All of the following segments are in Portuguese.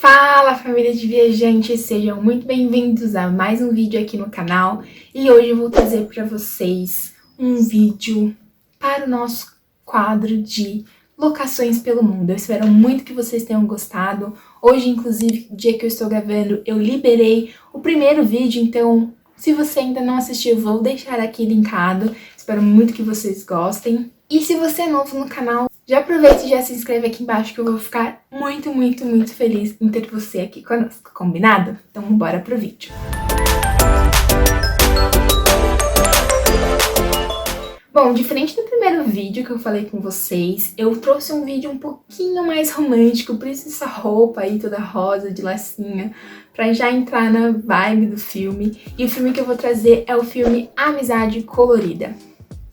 Fala, família de viajantes, sejam muito bem-vindos a mais um vídeo aqui no canal. E hoje eu vou trazer para vocês um vídeo para o nosso quadro de locações pelo mundo. Eu espero muito que vocês tenham gostado. Hoje, inclusive, o dia que eu estou gravando, eu liberei o primeiro vídeo, então se você ainda não assistiu, eu vou deixar aqui linkado. Espero muito que vocês gostem. E se você é novo no canal, já aproveita e já se inscreve aqui embaixo que eu vou ficar muito feliz em ter você aqui conosco, combinado? Então bora pro vídeo. Bom, diferente do primeiro vídeo que eu falei com vocês, eu trouxe um vídeo um pouquinho mais romântico, por isso essa roupa aí toda rosa, de lacinha, pra já entrar na vibe do filme. E o filme que eu vou trazer é o filme Amizade Colorida,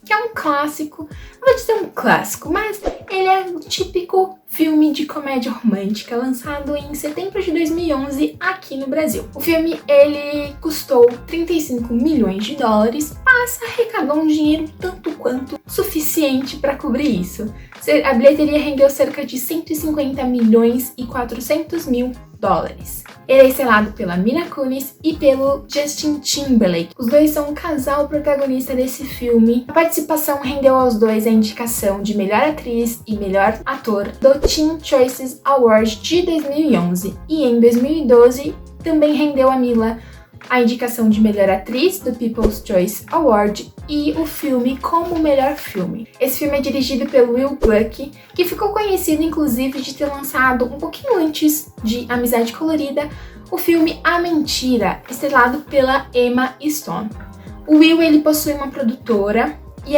que é um clássico, não vou dizer um clássico, mas ele é um típico filme de comédia romântica, lançado em setembro de 2011 aqui no Brasil. O filme, ele custou 35 milhões de dólares, mas arrecadou um dinheiro tanto quanto suficiente para cobrir isso. A bilheteria rendeu cerca de 150 milhões e 400 mil dólares. Ele é estrelado pela Mila Kunis e pelo Justin Timberlake. Os dois são o casal protagonista desse filme. A participação rendeu aos dois a indicação de melhor atriz e melhor ator do Teen Choice Awards de 2011. E em 2012 também rendeu a Mila a indicação de melhor atriz do People's Choice Award e o filme como melhor filme. Esse filme é dirigido pelo Will Gluck, que ficou conhecido inclusive de ter lançado um pouquinho antes de Amizade Colorida o filme A Mentira, estrelado pela Emma Stone. O Will, ele possui uma produtora e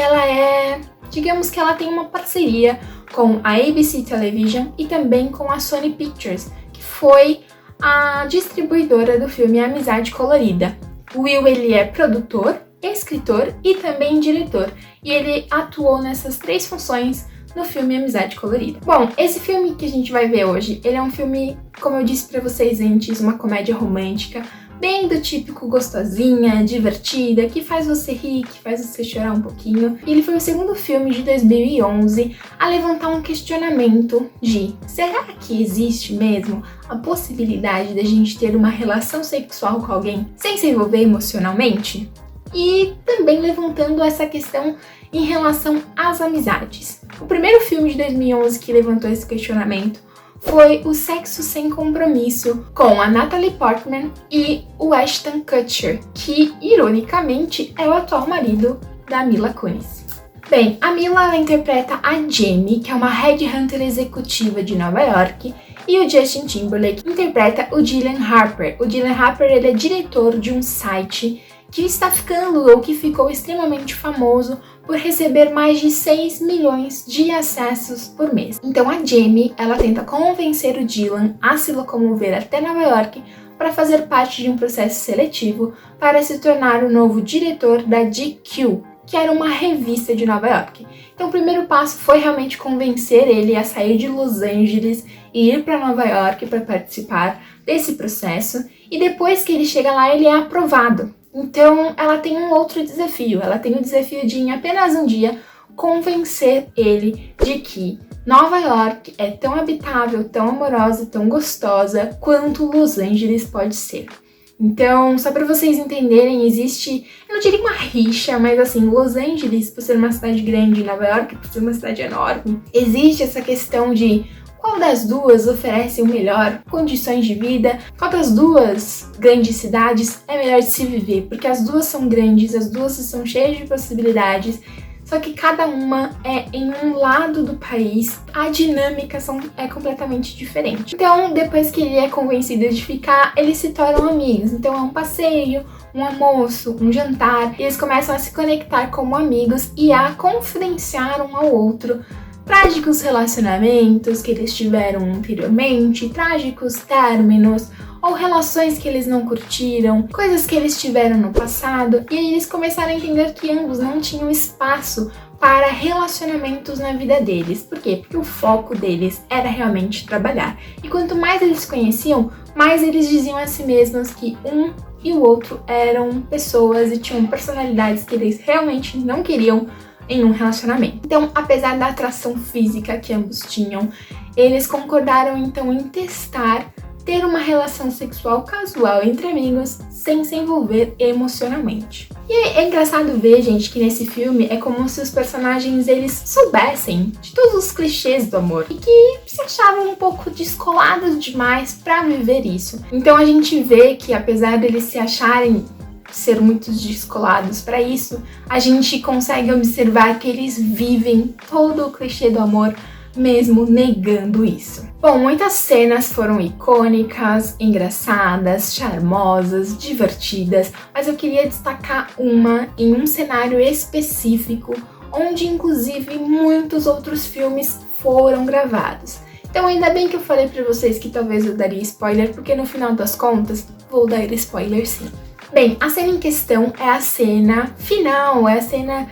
digamos que ela tem uma parceria com a ABC Television e também com a Sony Pictures, que foi a distribuidora do filme Amizade Colorida. O Will, ele é produtor, escritor e também diretor, e ele atuou nessas três funções no filme Amizade Colorida. Bom, esse filme que a gente vai ver hoje, ele é um filme, como eu disse pra vocês antes, uma comédia romântica, bem do típico gostosinha, divertida, que faz você rir, que faz você chorar um pouquinho. E ele foi o segundo filme de 2011 a levantar um questionamento de: será que existe mesmo a possibilidade da gente ter uma relação sexual com alguém sem se envolver emocionalmente? E também levantando essa questão em relação às amizades. O primeiro filme de 2011 que levantou esse questionamento foi O Sexo Sem Compromisso, com a Natalie Portman e o Ashton Kutcher, que, ironicamente, é o atual marido da Mila Kunis. Bem, a Mila, ela interpreta a Jamie, que é uma headhunter executiva de Nova York, e o Justin Timberlake interpreta o Dylan Harper. O Dylan Harper, ele é diretor de um site que está ficando ou que ficou extremamente famoso por receber mais de 6 milhões de acessos por mês. Então a Jamie, ela tenta convencer o Dylan a se locomover até Nova York para fazer parte de um processo seletivo para se tornar o novo diretor da GQ, que era uma revista de Nova York. Então o primeiro passo foi realmente convencer ele a sair de Los Angeles e ir para Nova York para participar desse processo, e depois que ele chega lá, ele é aprovado. Então ela tem um outro desafio, ela tem o desafio de, em apenas um dia, convencer ele de que Nova York é tão habitável, tão amorosa, tão gostosa quanto Los Angeles pode ser. Então, só para vocês entenderem, existe, eu não diria uma rixa, mas assim, Los Angeles, por ser uma cidade grande, Nova York, por ser uma cidade enorme, existe essa questão de qual das duas oferece o melhor condições de vida, qual das duas grandes cidades é melhor de se viver, porque as duas são grandes, as duas são cheias de possibilidades, só que cada uma é em um lado do país, a dinâmica é completamente diferente. Então, depois que ele é convencido de ficar, eles se tornam amigos. Então é um passeio, um almoço, um jantar, e eles começam a se conectar como amigos e a confidenciar um ao outro trágicos relacionamentos que eles tiveram anteriormente, trágicos términos, ou relações que eles não curtiram, coisas que eles tiveram no passado, e aí eles começaram a entender que ambos não tinham espaço para relacionamentos na vida deles. Por quê? Porque o foco deles era realmente trabalhar. E quanto mais eles se conheciam, mais eles diziam a si mesmos que um e o outro eram pessoas e tinham personalidades que eles realmente não queriam em um relacionamento. Então, apesar da atração física que ambos tinham, eles concordaram então em testar ter uma relação sexual casual entre amigos sem se envolver emocionalmente. E é engraçado ver, gente, que nesse filme é como se os personagens eles soubessem de todos os clichês do amor e que se achavam um pouco descolados demais pra viver isso. Então a gente vê que apesar deles se acharem ser muito descolados para isso, a gente consegue observar que eles vivem todo o clichê do amor mesmo negando isso. Bom, muitas cenas foram icônicas, engraçadas, charmosas, divertidas, mas eu queria destacar uma em um cenário específico, onde inclusive muitos outros filmes foram gravados. Então ainda bem que eu falei pra vocês que talvez eu daria spoiler, porque no final das contas vou dar spoiler sim. Bem, a cena em questão é a cena final, é a cena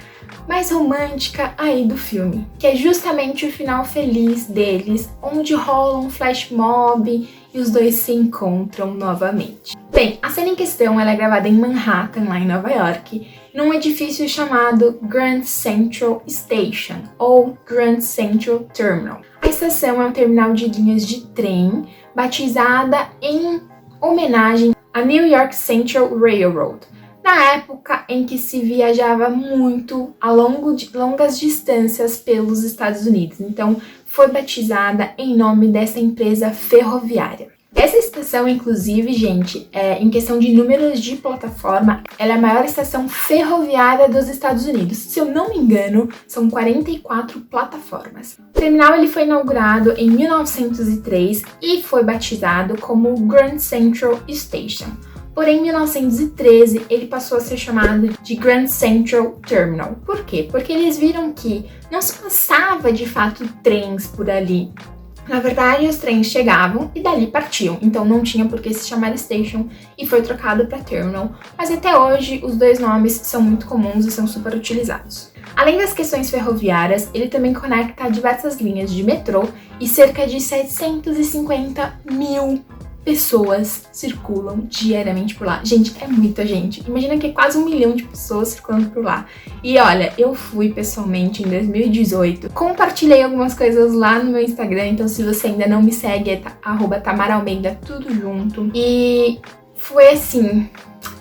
mais romântica aí do filme, que é justamente o final feliz deles, onde rola um flash mob e os dois se encontram novamente. Bem, a cena em questão ela é gravada em Manhattan, lá em Nova York, num edifício chamado Grand Central Station, ou Grand Central Terminal. A estação é um terminal de linhas de trem, batizada em homenagem à New York Central Railroad, na época em que se viajava muito a longas distâncias pelos Estados Unidos. Então, foi batizada em nome dessa empresa ferroviária. Essa estação, inclusive, gente, em questão de números de plataforma, ela é a maior estação ferroviária dos Estados Unidos. Se eu não me engano, são 44 plataformas. O terminal ele foi inaugurado em 1903 e foi batizado como Grand Central Station. Porém, em 1913, ele passou a ser chamado de Grand Central Terminal. Por quê? Porque eles viram que não se passava, de fato, trens por ali. Na verdade, os trens chegavam e dali partiam, então não tinha por que se chamar Station e foi trocado para Terminal. Mas até hoje, os dois nomes são muito comuns e são super utilizados. Além das questões ferroviárias, ele também conecta diversas linhas de metrô e cerca de 750 mil pessoas circulam diariamente por lá. Gente, é muita gente. Imagina que é quase 1 milhão de pessoas circulando por lá. E olha, eu fui pessoalmente em 2018. Compartilhei algumas coisas lá no meu Instagram, então se você ainda não me segue, é @tamaraalmeida, tudo junto. E foi assim,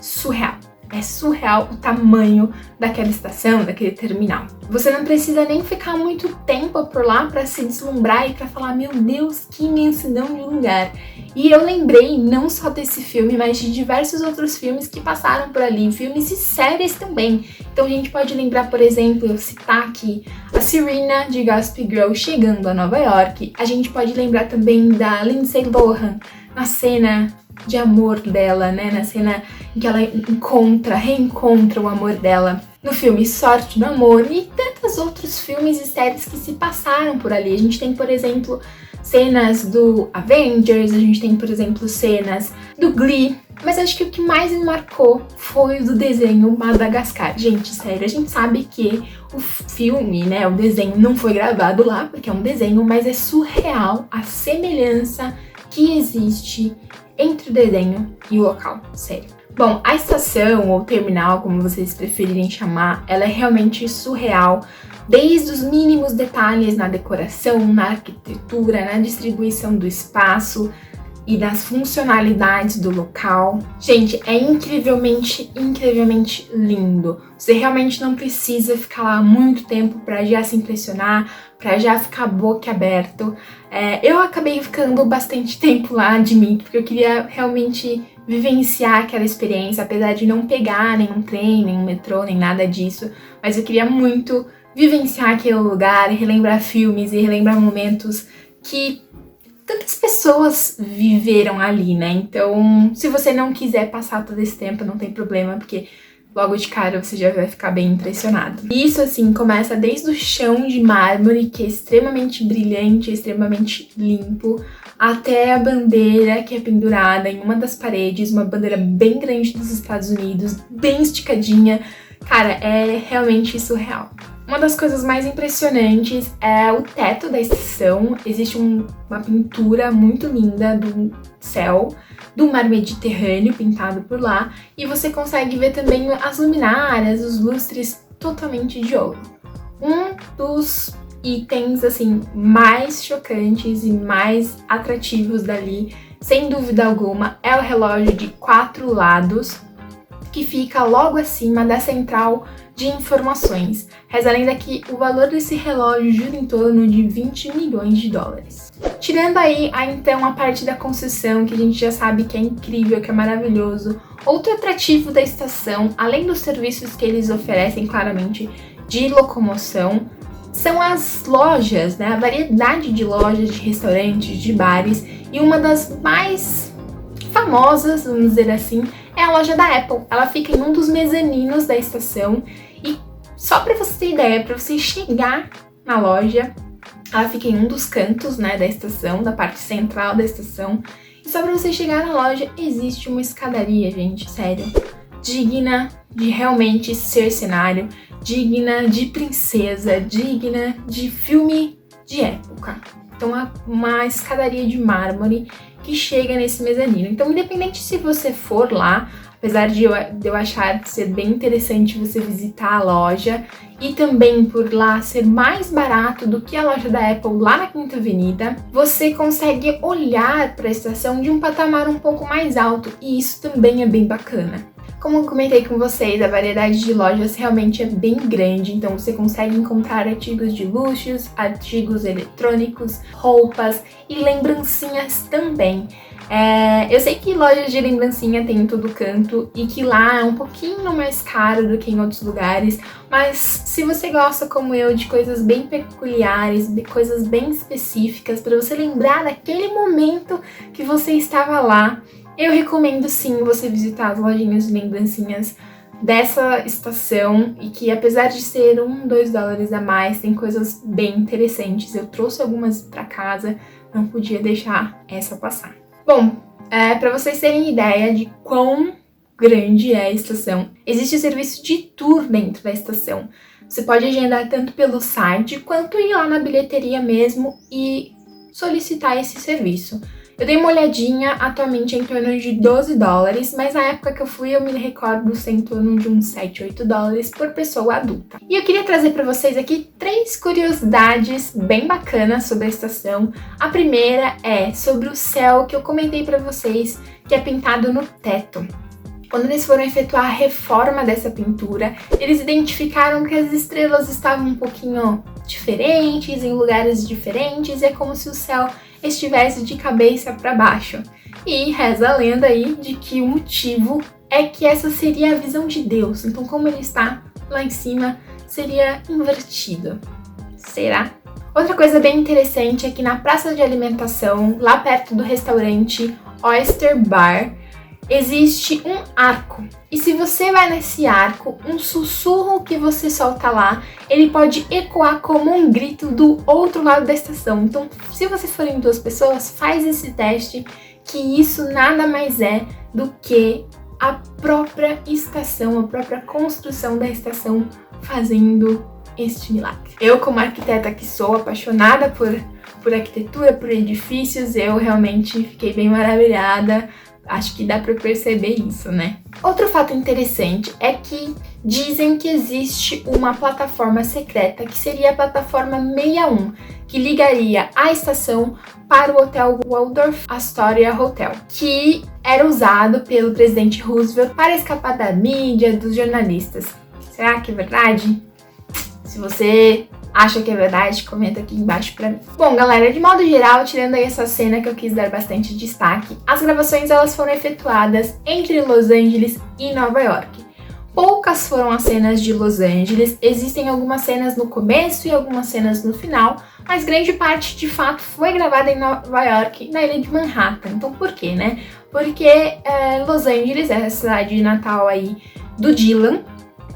surreal. É surreal o tamanho daquela estação, daquele terminal. Você não precisa nem ficar muito tempo por lá para se deslumbrar e para falar, meu Deus, que imensidão de lugar. E eu lembrei não só desse filme, mas de diversos outros filmes que passaram por ali, filmes e séries também. Então a gente pode lembrar, por exemplo, eu citar aqui a Serena de Gossip Girl chegando a Nova York. A gente pode lembrar também da Lindsay Lohan na cena de amor dela, né? Na cena em que ela reencontra o amor dela no filme Sorte no Amor e tantos outros filmes e séries que se passaram por ali. A gente tem, por exemplo, cenas do Avengers, a gente tem, por exemplo, cenas do Glee, mas acho que o que mais me marcou foi o do desenho Madagascar. Gente, sério, a gente sabe que o filme, né, o desenho não foi gravado lá, porque é um desenho, mas é surreal a semelhança que existe entre o desenho e o local, sério. Bom, a estação ou terminal, como vocês preferirem chamar, ela é realmente surreal, desde os mínimos detalhes na decoração, na arquitetura, na distribuição do espaço e das funcionalidades do local. Gente, é incrivelmente lindo. Você realmente não precisa ficar lá muito tempo para já se impressionar, para já ficar boquiaberto. Eu acabei ficando bastante tempo lá, admito, porque eu queria realmente vivenciar aquela experiência, apesar de não pegar nenhum trem, nenhum metrô, nem nada disso, mas eu queria muito vivenciar aquele lugar, relembrar filmes e relembrar momentos que tantas pessoas viveram ali, né? Então, se você não quiser passar todo esse tempo, não tem problema, porque logo de cara você já vai ficar bem impressionado. Isso, assim, começa desde o chão de mármore, que é extremamente brilhante, extremamente limpo, até a bandeira que é pendurada em uma das paredes, uma bandeira bem grande dos Estados Unidos, bem esticadinha. Cara, é realmente surreal. Uma das coisas mais impressionantes é o teto da estação. Existe uma pintura muito linda do céu, do mar Mediterrâneo pintado por lá, e você consegue ver também as luminárias, os lustres totalmente de ouro. Um dos itens assim mais chocantes e mais atrativos dali sem dúvida alguma, é o relógio de 4 lados, que fica logo acima da central de informações. Reza a lenda que o valor desse relógio gira em torno de 20 milhões de dólares. Tirando aí então a parte da construção, que a gente já sabe que é incrível, que é maravilhoso, outro atrativo da estação, além dos serviços que eles oferecem claramente de locomoção, são as lojas, né? A variedade de lojas, de restaurantes, de bares, e uma das mais famosas, vamos dizer assim, é a loja da Apple. Ela fica em um dos mezaninos da estação e só para você ter ideia, para você chegar na loja, ela fica em um dos cantos, né, da estação, da parte central da estação. E só para você chegar na loja existe uma escadaria, gente, sério, digna de realmente ser cenário, digna de princesa, digna de filme de época. Então, uma escadaria de mármore que chega nesse mezanino. Então, independente se você for lá, apesar de eu achar ser bem interessante você visitar a loja, e também por lá ser mais barato do que a loja da Apple lá na Quinta Avenida, você consegue olhar para a estação de um patamar um pouco mais alto, e isso também é bem bacana. Como eu comentei com vocês, a variedade de lojas realmente é bem grande, então você consegue encontrar artigos de luxos, artigos eletrônicos, roupas e lembrancinhas também. Eu sei que lojas de lembrancinha tem em todo canto e que lá é um pouquinho mais caro do que em outros lugares, mas se você gosta, como eu, de coisas bem peculiares, de coisas bem específicas, para você lembrar daquele momento que você estava lá, eu recomendo sim você visitar as lojinhas de lembrancinhas dessa estação, e que apesar de ser $2 a mais, tem coisas bem interessantes. Eu trouxe algumas para casa, não podia deixar essa passar. Bom, para vocês terem ideia de quão grande é a estação, existe o serviço de tour dentro da estação. Você pode agendar tanto pelo site quanto ir lá na bilheteria mesmo e solicitar esse serviço. Eu dei uma olhadinha, atualmente é em torno de $12, mas na época que eu fui eu me recordo ser em torno de uns $7, $8 por pessoa adulta. E eu queria trazer para vocês aqui 3 curiosidades bem bacanas sobre a estação. A primeira é sobre o céu, que eu comentei para vocês, que é pintado no teto. Quando eles foram efetuar a reforma dessa pintura, eles identificaram que as estrelas estavam um pouquinho diferentes, em lugares diferentes, e é como se o céu estivesse de cabeça para baixo. E reza a lenda aí de que o motivo é que essa seria a visão de Deus. Então, como ele está lá em cima, seria invertido. Será? Outra coisa bem interessante é que na praça de alimentação, lá perto do restaurante Oyster Bar, existe um arco. E se você vai nesse arco, um sussurro que você solta lá, ele pode ecoar como um grito do outro lado da estação. Então, se você for em 2 pessoas, faz esse teste, que isso nada mais é do que a própria estação, a própria construção da estação fazendo este milagre. Eu, como arquiteta que sou, apaixonada por arquitetura, por edifícios, eu realmente fiquei bem maravilhada. Acho que dá para perceber isso, né? Outro fato interessante é que dizem que existe uma plataforma secreta, que seria a plataforma 61, que ligaria a estação para o Hotel Waldorf Astoria Hotel, que era usado pelo presidente Roosevelt para escapar da mídia, dos jornalistas. Será que é verdade? Se você acha que é verdade, comenta aqui embaixo pra mim. Bom, galera, de modo geral, tirando aí essa cena que eu quis dar bastante destaque, as gravações elas foram efetuadas entre Los Angeles e Nova York. Poucas foram as cenas de Los Angeles, existem algumas cenas no começo e algumas cenas no final, mas grande parte, de fato, foi gravada em Nova York, na ilha de Manhattan. Então, por quê, né? Porque Los Angeles é a cidade natal aí do Dylan.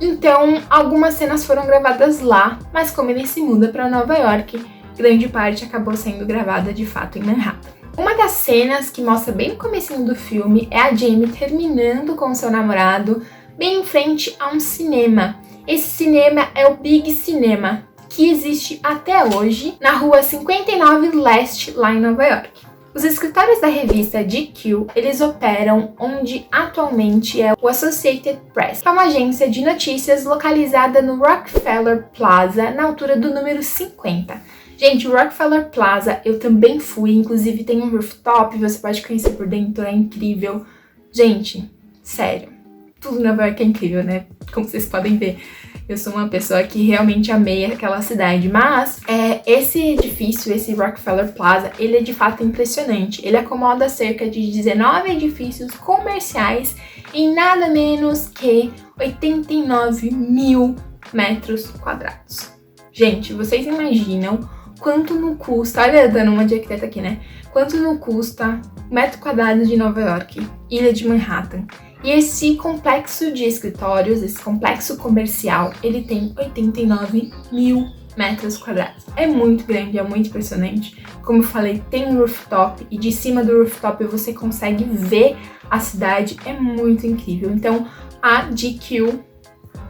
Então, algumas cenas foram gravadas lá, mas como ele se muda para Nova York, grande parte acabou sendo gravada de fato em Manhattan. Uma das cenas que mostra bem no comecinho do filme é a Jamie terminando com seu namorado bem em frente a um cinema. Esse cinema é o Big Cinema, que existe até hoje na rua 59 Leste, lá em Nova York. Os escritórios da revista GQ, eles operam onde atualmente é o Associated Press, que é uma agência de notícias localizada no Rockefeller Plaza, na altura do número 50. Gente, o Rockefeller Plaza eu também fui, inclusive tem um rooftop, você pode conhecer por dentro, é incrível. Gente, sério, tudo em Nova York é incrível, né? Como vocês podem ver. Eu sou uma pessoa que realmente amei aquela cidade, mas esse edifício, esse Rockefeller Plaza, ele é de fato impressionante. Ele acomoda cerca de 19 edifícios comerciais em nada menos que 89 mil metros quadrados. Gente, vocês imaginam quanto não custa, olha, dando uma de arquiteta aqui, né? Quanto não custa metro quadrado de Nova York, Ilha de Manhattan? E esse complexo de escritórios, esse complexo comercial, ele tem 89 mil metros quadrados. É muito grande, é muito impressionante. Como eu falei, tem um rooftop e de cima do rooftop você consegue ver a cidade, é muito incrível. Então, a GQ,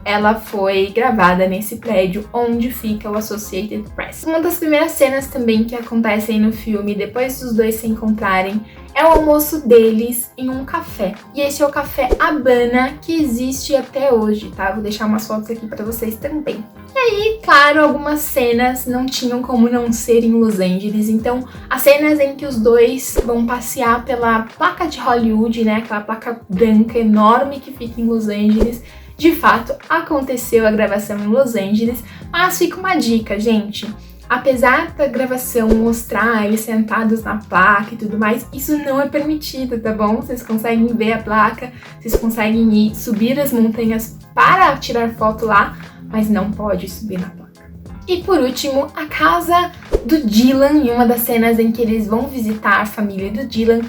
ela foi gravada nesse prédio onde fica o Associated Press. Uma das primeiras cenas também que acontecem no filme, depois dos dois se encontrarem, é o almoço deles em um café. E esse é o Café Habana, que existe até hoje, tá? Vou deixar umas fotos aqui pra vocês também. E aí, claro, algumas cenas não tinham como não ser em Los Angeles. Então, as cenas em que os dois vão passear pela placa de Hollywood, né? Aquela placa branca enorme que fica em Los Angeles. De fato, aconteceu a gravação em Los Angeles, mas fica uma dica, gente. Apesar da gravação mostrar eles sentados na placa e tudo mais, isso não é permitido, tá bom? Vocês conseguem ver a placa, vocês conseguem subir as montanhas para tirar foto lá, mas não pode subir na placa. E por último, a casa do Dylan, em uma das cenas em que eles vão visitar a família do Dylan.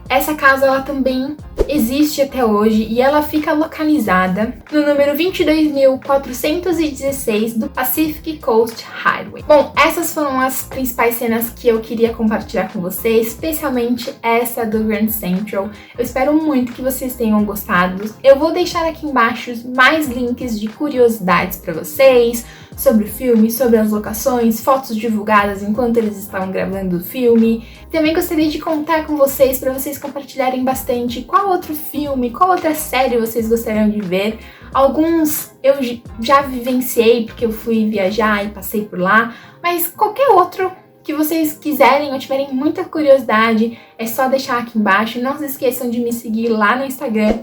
Essa casa, ela também existe até hoje e ela fica localizada no número 22.416 do Pacific Coast Highway. Bom, essas foram as principais cenas que eu queria compartilhar com vocês, especialmente essa do Grand Central. Eu espero muito que vocês tenham gostado. Eu vou deixar aqui embaixo mais links de curiosidades para vocês, sobre o filme, sobre as locações, fotos divulgadas enquanto eles estavam gravando o filme. Também gostaria de contar com vocês para vocês compartilharem bastante qual outro filme, qual outra série vocês gostariam de ver. Alguns eu já vivenciei porque eu fui viajar e passei por lá, mas qualquer outro que vocês quiserem ou tiverem muita curiosidade, é só deixar aqui embaixo. Não se esqueçam de me seguir lá no Instagram,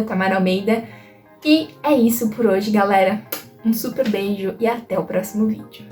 @TamaraAlmeida. E é isso por hoje, galera. Um super beijo e até o próximo vídeo.